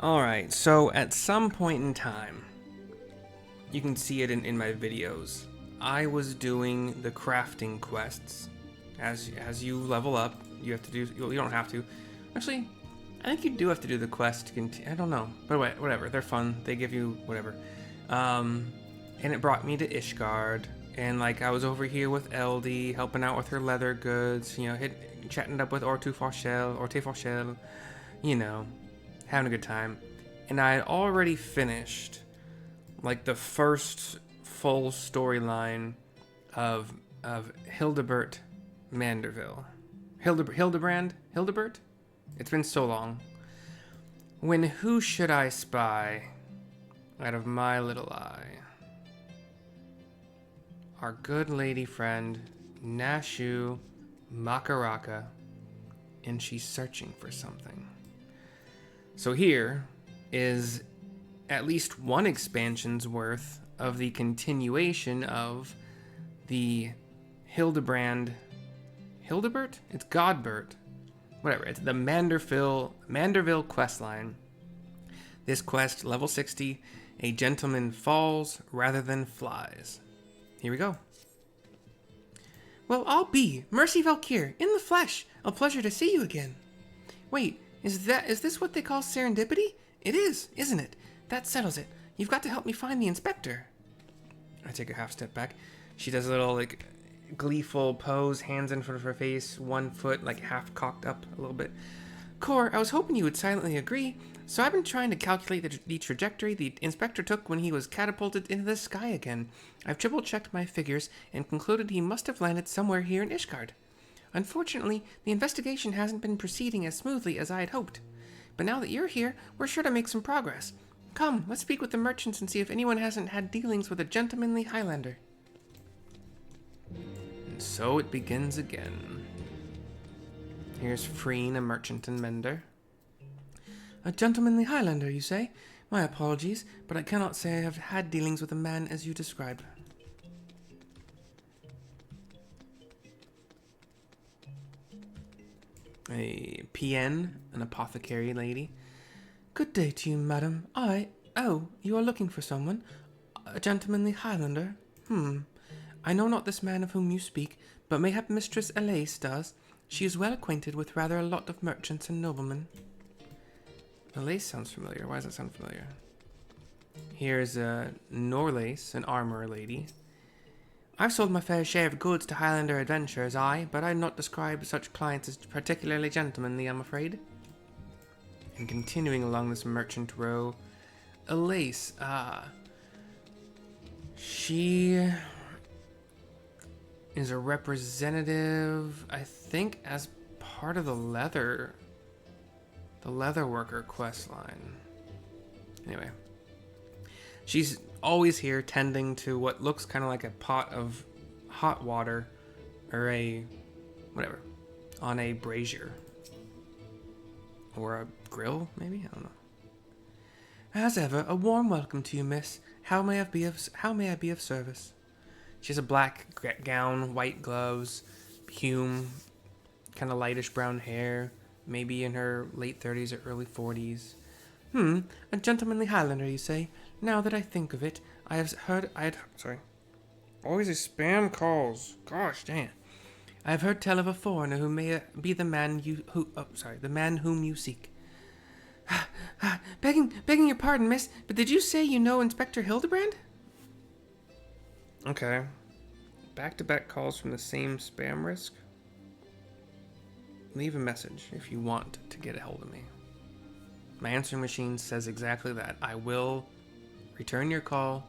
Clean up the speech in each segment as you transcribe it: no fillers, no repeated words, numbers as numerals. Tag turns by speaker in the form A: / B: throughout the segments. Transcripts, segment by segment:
A: Alright, so at some point in time, you can see it in my videos, I was doing the crafting quests. As you level up, you have to do, you don't have to. Actually, I think you do have to do the quest to continue. I don't know, but whatever, they're fun, they give you whatever. And it brought me to Ishgard, and like I was over here with Eldie, helping out with her leather goods, you know, chatting up with Orte Forchel, you know, having a good time. And I had already finished like the first full storyline of Hildebert Manderville. Hildebert? It's been so long. When who should I spy out of my little eye? Our good lady friend, Nashu Makaraka, and she's searching for something. So here is at least one expansion's worth of the continuation of the Hildebert? It's Godbert. Whatever, it's the Manderville questline. This quest, level 60, a gentleman falls rather than flies. Here we go. Well, I'll be Mercy Valkyr in the flesh. A pleasure to see you again. Wait, is this what they call serendipity? It is, isn't it? That settles it. You've got to help me find the inspector. I take a half step back. She does a little like gleeful pose, hands in front of her face, one foot like half cocked up a little bit. Core, I was hoping you would silently agree. So I've been trying to calculate the trajectory the inspector took when he was catapulted into the sky again. I've triple-checked my figures and concluded he must have landed somewhere here in Ishgard. Unfortunately, the investigation hasn't been proceeding as smoothly as I had hoped. But now that you're here, we're sure to make some progress. Come, let's speak with the merchants and see if anyone hasn't had dealings with a gentlemanly Highlander. And so it begins again. Here's Freen, a merchant and mender. A gentlemanly Highlander, you say? My apologies, but I cannot say I have had dealings with a man as you describe. A PN, an apothecary lady. Good day to you, madam. You are looking for someone? A gentlemanly Highlander? I know not this man of whom you speak, but mayhap Mistress Elise does. She is well acquainted with rather a lot of merchants and noblemen. Elise sounds familiar. Why does that sound familiar? Here's Norlace, an armorer lady. I've sold my fair share of goods to Highlander adventurers, but I'd not describe such clients as particularly gentlemanly, I'm afraid. And continuing along this merchant row, Elise, she is a representative, I think, as part of the leather worker quest line. Anyway, she's always here tending to what looks kind of like a pot of hot water or whatever on a brazier or a grill, maybe, I don't know. As ever, a warm welcome to you, miss. How may I be of service? She has a black gown, white gloves, Hume, kind of lightish brown hair, maybe in her late 30s or early 40s. A gentlemanly Highlander, you say? Now that I think of it, always these spam calls. Gosh dang. I have heard tell of a foreigner who may be the man whom you seek. Begging your pardon, miss, but did you say you know Inspector Hildebrand? Okay. Back-to-back calls from the same spam risk? Leave a message if you want to get a hold of me. My answering machine says exactly that. I will return your call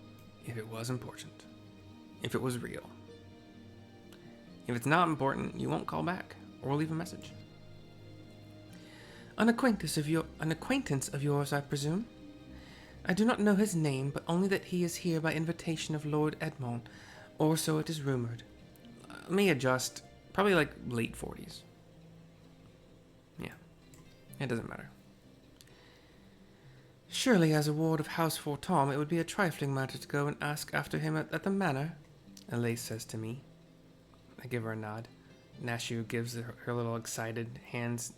A: if it was important. If it was real. If it's not important, you won't call back or leave a message. An acquaintance of yours, I presume? I do not know his name, but only that he is here by invitation of Lord Edmond, or so it is rumored. Let me adjust. Probably like late 40s. Yeah, it doesn't matter. Surely, as a ward of House Fortom, it would be a trifling matter to go and ask after him at the manor, Elise says to me. I give her a nod. Nashu gives her little excited hands,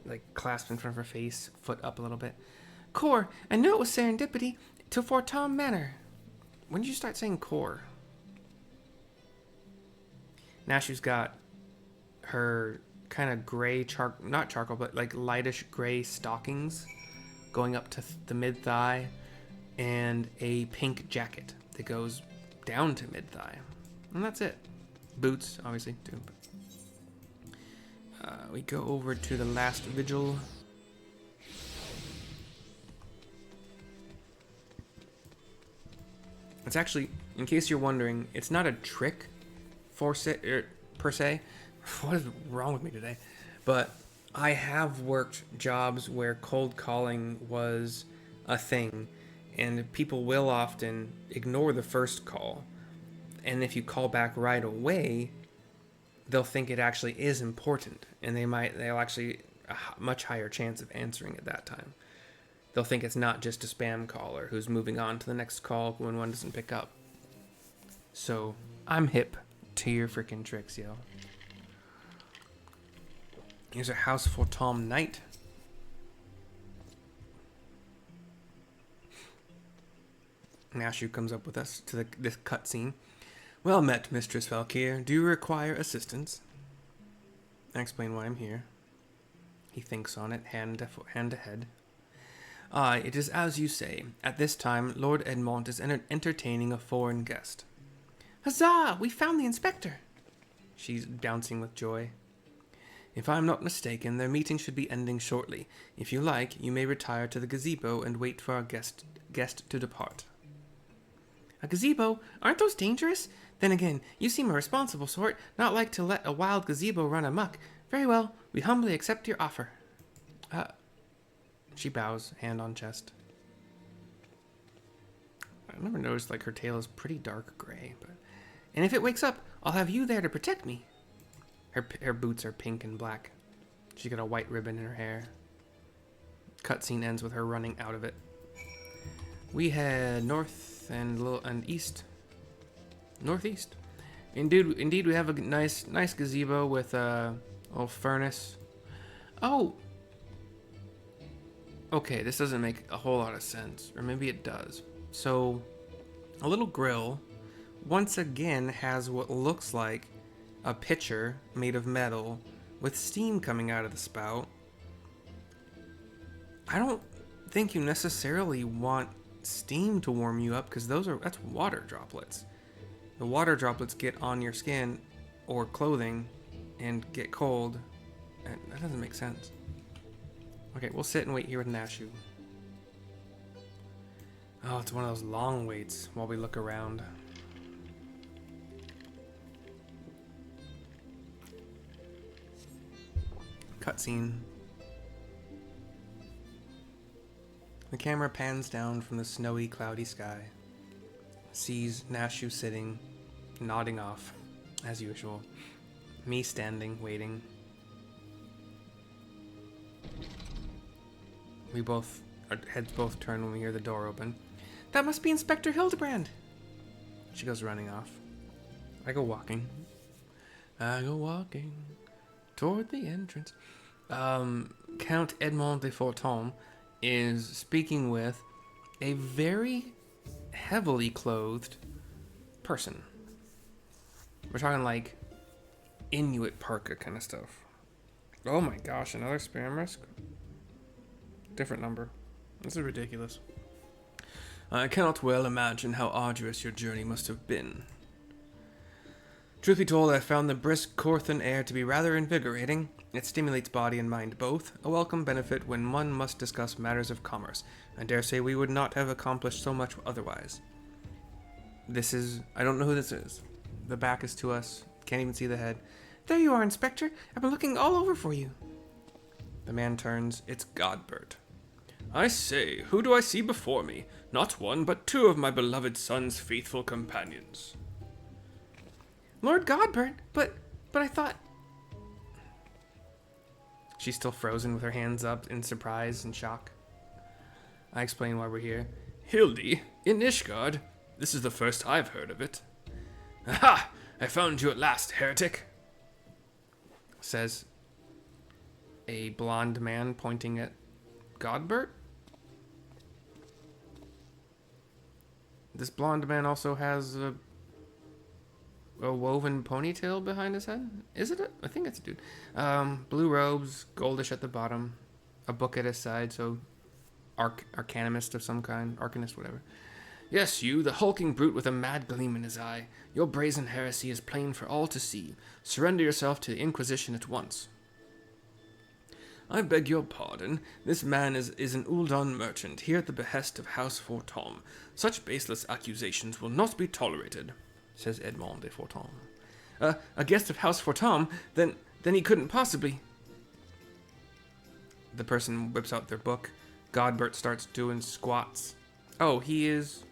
A: like clasped in front of her face, foot up a little bit. Core, I knew it was serendipity to Fortom Manor. When did you start saying core? Nashu's got her kind of gray, not charcoal, but like lightish gray stockings going up to the mid-thigh, and a pink jacket that goes down to mid-thigh. And that's it. Boots, obviously, too. But, we go over to the last vigil. It's actually, in case you're wondering, it's not a trick per se. What is wrong with me today? But I have worked jobs where cold calling was a thing, and people will often ignore the first call. And if you call back right away, they'll think it actually is important, and they'll actually a much higher chance of answering at that time. They'll think it's not just a spam caller who's moving on to the next call when one doesn't pick up. So I'm hip to your freaking tricks, yo. Here's a house for Tom Knight. Nashu comes up with us to this cutscene. Well met, Mistress Valkyr. Do you require assistance? I explain why I'm here. He thinks on it, hand to head. Aye, it is as you say. At this time, Lord Edmond is entertaining a foreign guest. Huzzah! We found the inspector! She's bouncing with joy. If I am not mistaken, their meeting should be ending shortly. If you like, you may retire to the gazebo and wait for our guest to depart. A gazebo? Aren't those dangerous? Then again, you seem a responsible sort, not like to let a wild gazebo run amok. Very well, we humbly accept your offer. She bows, hand on chest. I never noticed, like, her tail is pretty dark gray, but... And if it wakes up, I'll have you there to protect me. Her boots are pink and black. She's got a white ribbon in her hair. Cutscene ends with her running out of it. We head north and east. Northeast. Indeed, we have a nice gazebo with a little furnace. Oh! Okay, this doesn't make a whole lot of sense. Or maybe it does. So, a little grill, once again, has what looks like a pitcher made of metal with steam coming out of the spout. I don't think you necessarily want steam to warm you up, because that's water droplets. The water droplets get on your skin or clothing and get cold, and that doesn't make sense. Okay, we'll sit and wait here with Nashu. Oh, it's one of those long waits while we look around. Cutscene. The camera pans down from the snowy, cloudy sky. Sees Nashu sitting, nodding off, as usual. Me standing, waiting. Our heads both turn when we hear the door open. That must be Inspector Hildebrand! She goes running off. I go walking toward the entrance. Count Edmond de Forton is speaking with a very heavily clothed person. We're talking like Inuit parka kind of stuff. Oh my gosh, another spam risk? Different number. This is ridiculous. I cannot well imagine how arduous your journey must have been. Truth be told, I found the brisk Corthan air to be rather invigorating. It stimulates body and mind both, a welcome benefit when one must discuss matters of commerce. I dare say we would not have accomplished so much otherwise. I don't know who this is. The back is to us, can't even see the head. There you are, Inspector. I've been looking all over for you. The man turns. It's Godbert. I say, who do I see before me? Not one, but two of my beloved son's faithful companions. Lord Godbert, but I thought... She's still frozen with her hands up in surprise and shock. I explain why we're here. Hildy, in Ishgard? This is the first I've heard of it. Aha! I found you at last, heretic! Says a blonde man pointing at Godbert. This blonde man also has a woven ponytail behind his head. Is it? I think it's a dude. Blue robes, goldish at the bottom, a book at his side, so arcanist of some kind, arcanist, whatever. Yes, you, the hulking brute with a mad gleam in his eye. Your brazen heresy is plain for all to see. Surrender yourself to the Inquisition at once. I beg your pardon. This man is an Uldon merchant, here at the behest of House Fortom. Such baseless accusations will not be tolerated, says Edmond de Fortom. A guest of House Fortom? Then he couldn't possibly... The person whips out their book. Godbert starts doing squats. Oh, he is...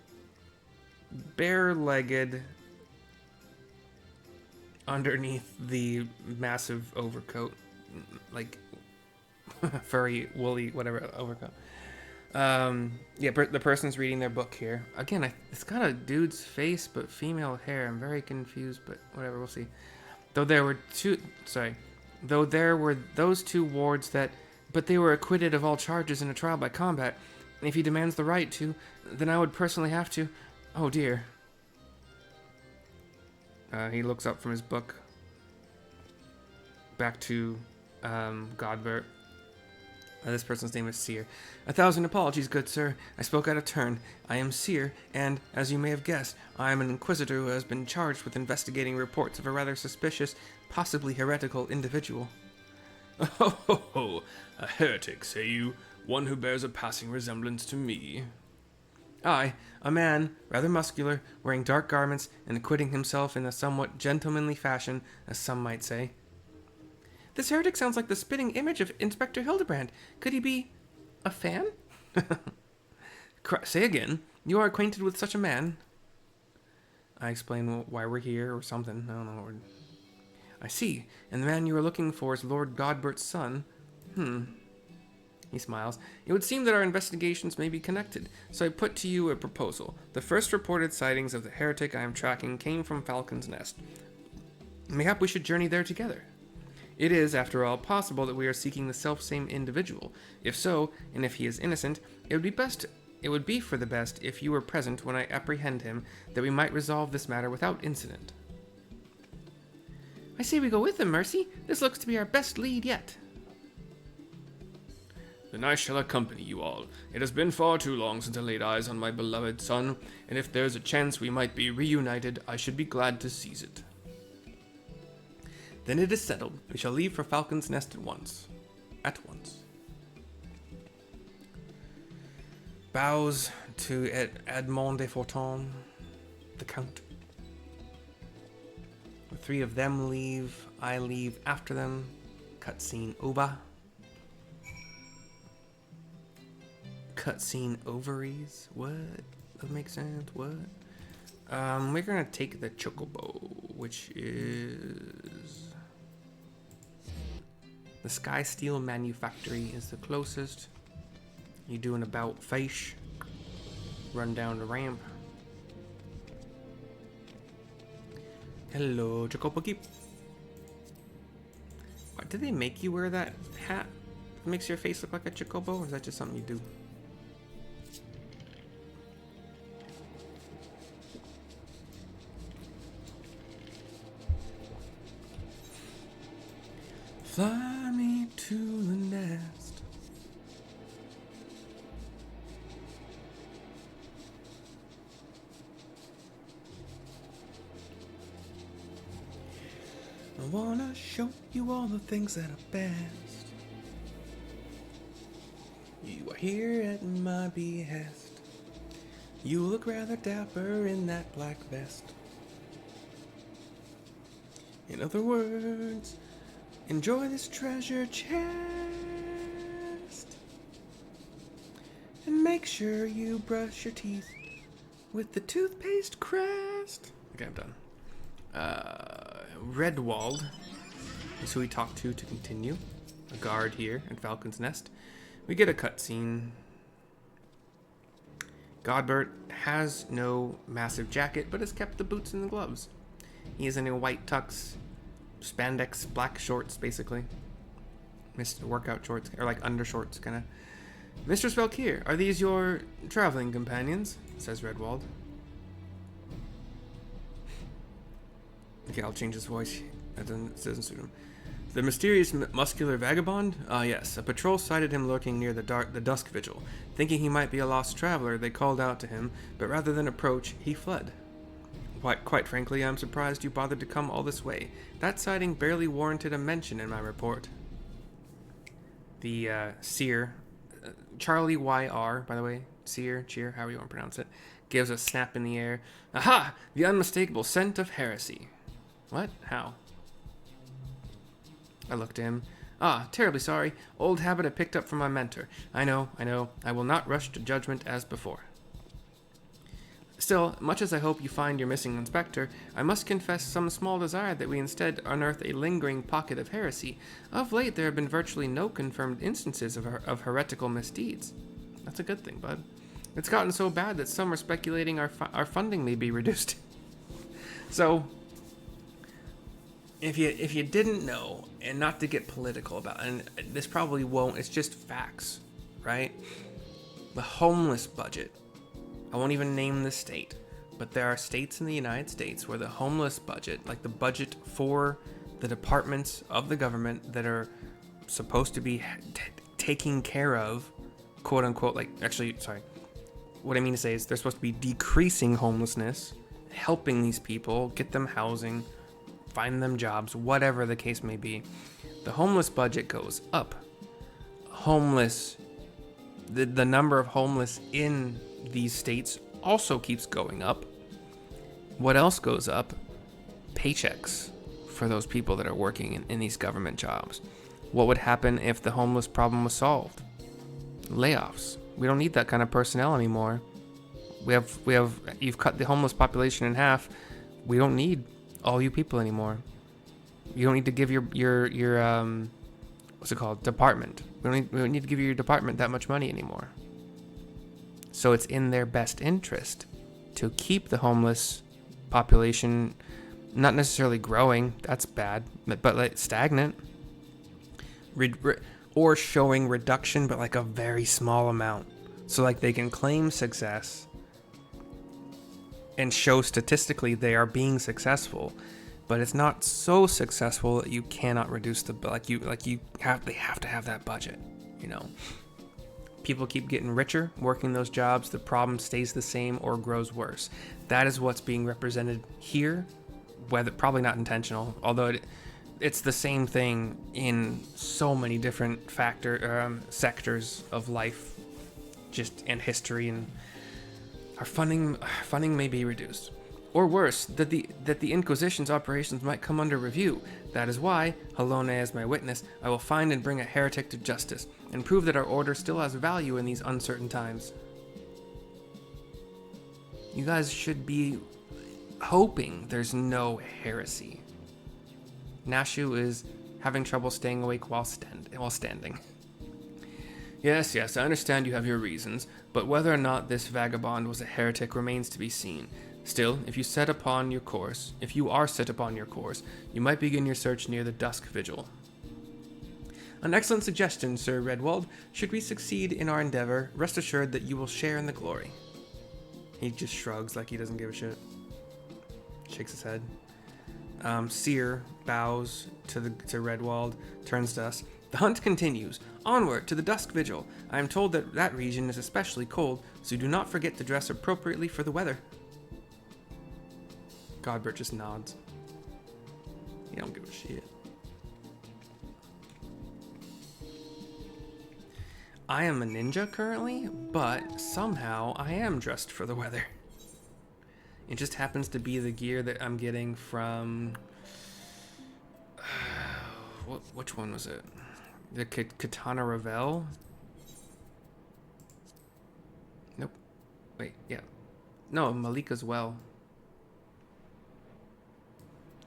A: bare-legged underneath the massive overcoat. Like... furry, woolly, whatever overcoat. Yeah, the person's reading their book here. Again, it's got a dude's face, but female hair. I'm very confused, but whatever, we'll see. Though there were those two wards but they were acquitted of all charges in a trial by combat. And if he demands the right to, then I would personally have to. Oh dear. He looks up from his book. Back to, Godbert. This person's name is Seer. 1,000 apologies, good sir. I spoke out of turn. I am Seer, and, as you may have guessed, I am an inquisitor who has been charged with investigating reports of a rather suspicious, possibly heretical individual. Oh, a heretic, say you? One who bears a passing resemblance to me? Aye, a man, rather muscular, wearing dark garments, and acquitting himself in a somewhat gentlemanly fashion, as some might say. This heretic sounds like the spitting image of Inspector Hildebrand. Could he be a fan? Say again, you are acquainted with such a man? I explain why we're here or something. I don't know. I see. And the man you are looking for is Lord Godbert's son. He smiles. It would seem that our investigations may be connected, so I put to you a proposal. The first reported sightings of the heretic I am tracking came from Falcon's Nest. Mayhap we should journey there together. It is, after all, possible that we are seeking the selfsame individual. If so, and if he is innocent, it would be for the best if you were present when I apprehend him, that we might resolve this matter without incident. I say we go with him, Mercy. This looks to be our best lead yet. Then I shall accompany you all. It has been far too long since I laid eyes on my beloved son, and if there's a chance we might be reunited, I should be glad to seize it. Then it is settled. We shall leave for Falcon's Nest at once. Bows to Edmond de Forton, the Count. The three of them leave. I leave after them. Cutscene over. Cutscene ovaries. What? That makes sense. What? We're gonna take the Chocobo, which is... The Sky Steel Manufactory is the closest. You do an about face. Run down the ramp. Hello, Chocobo. What, did they make you wear that hat? It makes your face look like a Chocobo, or is that just something you do? Fly me to the nest. I wanna show you all the things that are best. You are here at my behest. You look rather dapper in that black vest. In other words, enjoy this treasure chest. And make sure you brush your teeth with the toothpaste crest. Okay, I'm done. Redwald is who we talk to continue. A guard here at Falcon's Nest. We get a cutscene. Godbert has no massive jacket, but has kept the boots and the gloves. He is in a white tux, spandex, black shorts, basically. Workout shorts, or like undershorts, kind of. Mistress Valkyr, are these your traveling companions? Says Redwald. Okay, I'll change his voice. That doesn't suit him. The mysterious muscular vagabond? Ah, yes. A patrol sighted him lurking near the dusk vigil. Thinking he might be a lost traveler, they called out to him, but rather than approach, he fled. Quite frankly, I'm surprised you bothered to come all this way. That sighting barely warranted a mention in my report. The seer, Charlie YR, by the way, seer, cheer, however you want to pronounce it, gives a snap in the air. Aha! The unmistakable scent of heresy. What? How? I looked at him. Ah, terribly sorry. Old habit I picked up from my mentor. I know. I will not rush to judgment as before. Still, much as I hope you find your missing inspector, I must confess some small desire that we instead unearth a lingering pocket of heresy. Of late, there have been virtually no confirmed instances of heretical misdeeds. That's a good thing, bud. It's gotten so bad that some are speculating our funding may be reduced. So, if you didn't know, and not to get political about it, and this probably won't, it's just facts, right? The homeless budget. I won't even name the state, but there are states in the United States where the homeless budget, like the budget for the departments of the government that are supposed to be taking care of, quote unquote, what I mean to say is they're supposed to be decreasing homelessness, helping these people, get them housing, find them jobs, whatever the case may be. The homeless budget goes up. The number of homeless in these states also keeps going up. What else goes up? Paychecks for those people that are working in these government jobs. What would happen if the homeless problem was solved? Layoffs. We don't need that kind of personnel anymore. You've cut the homeless population in half. We don't need all you people anymore. You don't need to give your what's it called? Department. We don't need to give your department that much money anymore. So it's in their best interest to keep the homeless population not necessarily growing. That's bad, but like stagnant. Or showing reduction, but like a very small amount. So like they can claim success and show statistically they are being successful, but it's not so successful that you cannot reduce they have to have that budget, you know. People keep getting richer, working those jobs, the problem stays the same or grows worse. That is what's being represented here, whether probably not intentional, although it's the same thing in so many different sectors of life, and history, and our funding may be reduced, or worse, that the Inquisition's operations might come under review. That is why, Halone as my witness, I will find and bring a heretic to justice, and prove that our order still has value in these uncertain times. You guys should be hoping there's no heresy. Nashu is having trouble staying awake while standing. Yes, I understand you have your reasons, but whether or not this vagabond was a heretic remains to be seen. Still, if you are set upon your course, you might begin your search near the dusk vigil. An excellent suggestion, Sir Redwald. Should we succeed in our endeavor, rest assured that you will share in the glory. He just shrugs like he doesn't give a shit. Shakes his head. Seer bows to Redwald, turns to us. The hunt continues. Onward to the dusk vigil. I am told that region is especially cold, so do not forget to dress appropriately for the weather. Godbert just nods. He don't give a shit. I am a ninja currently, but somehow I am dressed for the weather. It just happens to be the gear that I'm getting from... which one was it? The Katana Revel? Nope. Wait, yeah. No, Malik as well.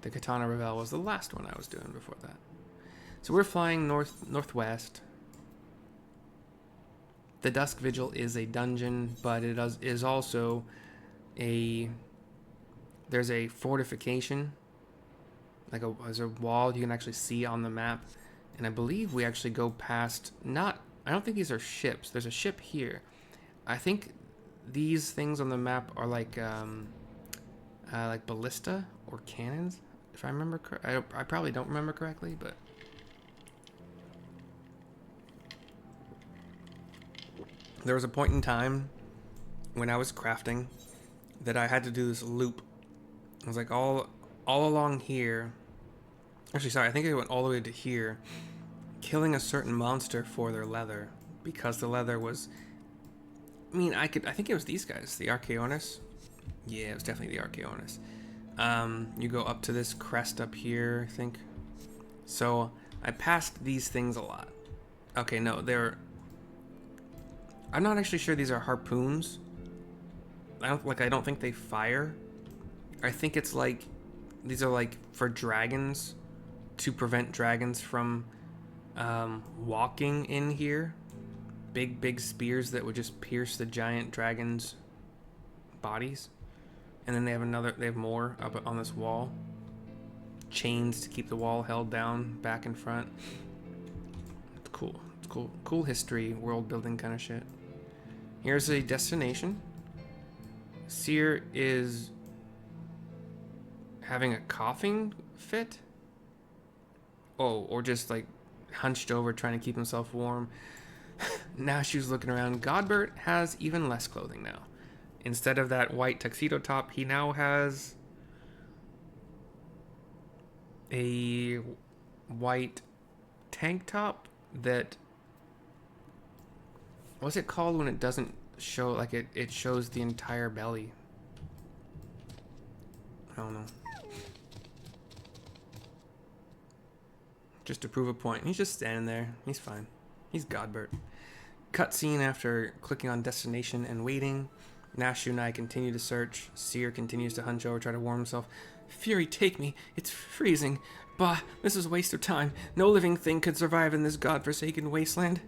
A: The Katana Revel was the last one I was doing before that. So we're flying northwest. The Dusk Vigil is a dungeon, but it is also there's a fortification, there's a wall you can actually see on the map, and I believe we actually go past, I don't think these are ships. There's a ship here. I think these things on the map are like ballista or cannons, If I remember I probably don't remember correctly, but there was a point in time when I was crafting that I had to do this loop. It was like all along here. Actually, sorry, I think I went all the way to here, killing a certain monster for their leather, because the leather was, I mean, I think it was these guys, the Archaeornis. Yeah, it was definitely the Archaeornis. You go up to this crest up here, I think. So I passed these things a lot. Okay, no, I'm not actually sure these are harpoons. I don't think they fire. I think it's like, these are like for dragons, to prevent dragons from walking in here. Big spears that would just pierce the giant dragons' bodies. And then they have more up on this wall. Chains to keep the wall held down back and front. It's cool. It's cool. Cool history, world building kind of shit. Here's a destination. Seer is having a coughing fit. Oh, or just like hunched over trying to keep himself warm. Nashu's looking around. Godbert has even less clothing now. Instead of that white tuxedo top, he now has a white tank top that, what's it called when it doesn't show, like it shows the entire belly? I don't know. Just to prove a point. He's just standing there. He's fine. He's Godbert. Cutscene after clicking on destination and waiting. Nashu and I continue to search. Seer continues to hunch over, try to warm himself. Fury, take me. It's freezing. Bah, this is a waste of time. No living thing could survive in this godforsaken wasteland.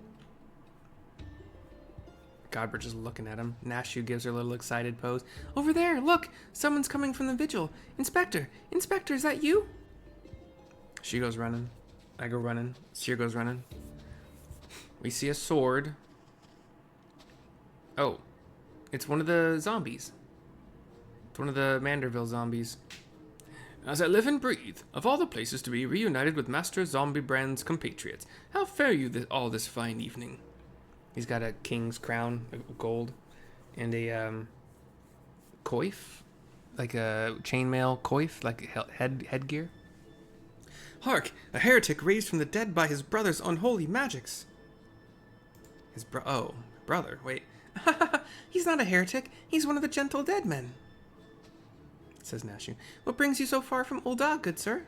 A: Godbert just looking at him. Nashu gives her a little excited pose. Over there, look! Someone's coming from the vigil. Inspector! Inspector, is that you? She goes running. I go running. Seer goes running. We see a sword. Oh. It's one of the zombies. It's one of the Manderville zombies. As I live and breathe, of all the places to be reunited with Master Zombie Brand's compatriots, how fare you all this fine evening? He's got a king's crown of gold and a coif, like a chainmail coif, like headgear. Hark! A heretic raised from the dead by his brother's unholy magics. Brother, wait. He's not a heretic. He's one of the gentle dead men, says Nashu. What brings you so far from Ul'dah, good sir?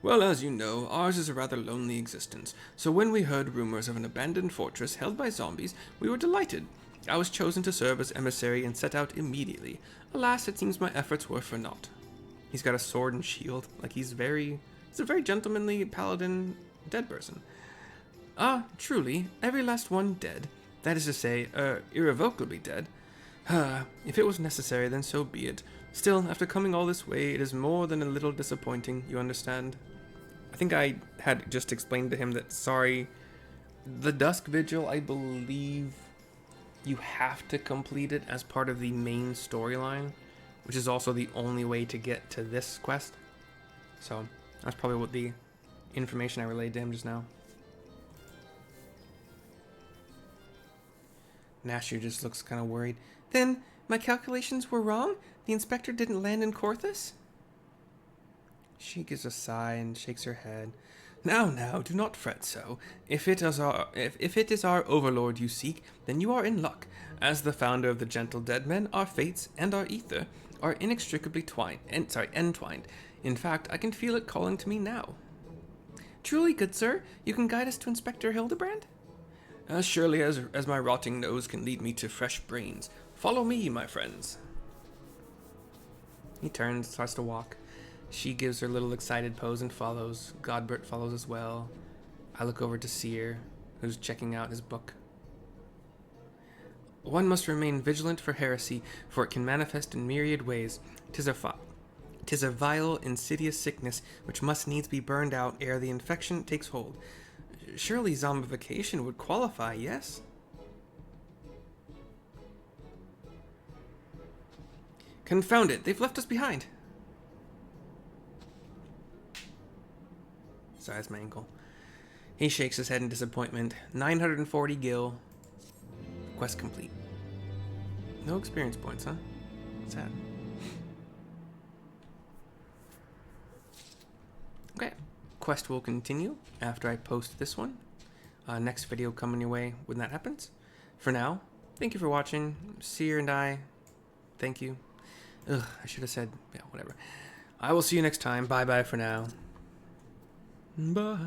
A: Well, as you know, ours is a rather lonely existence, so when we heard rumors of an abandoned fortress held by zombies, we were delighted. I was chosen to serve as emissary and set out immediately. Alas, it seems my efforts were for naught. He's got a sword and shield, like he's a very gentlemanly paladin dead person. Ah, truly, every last one dead. That is to say, irrevocably dead. If it was necessary, then so be it. Still, after coming all this way, it is more than a little disappointing, you understand? I think I had just explained to him that, sorry, the Dusk Vigil, I believe you have to complete it as part of the main storyline, which is also the only way to get to this quest. So, that's probably what the information I relayed to him just now. Nashu just looks kind of worried. Then, my calculations were wrong? The inspector didn't land in Korthus? She gives a sigh and shakes her head. Now, do not fret so. If it is our overlord you seek, then you are in luck. As the founder of the Gentle Dead Men, our fates and our ether are inextricably entwined. In fact, I can feel it calling to me now. Truly, good sir, you can guide us to Inspector Hildebrand? As surely as my rotting nose can lead me to fresh brains. Follow me, my friends. He turns, starts to walk. She gives her little excited pose and follows. Godbert follows as well. I look over to Seer, who's checking out his book. One must remain vigilant for heresy, for it can manifest in myriad ways. 'Tis a vile, insidious sickness which must needs be burned out ere the infection takes hold. Surely zombification would qualify, yes? Confound it, they've left us behind. Sorry, that's my ankle. He shakes his head in disappointment. 940 gil. Quest complete. No experience points, huh? Sad. Okay. Quest will continue after I post this one. Next video coming your way when that happens. For now, thank you for watching. Seer and I, thank you. Ugh, I should have said, yeah, whatever. I will see you next time. Bye-bye for now. Bye.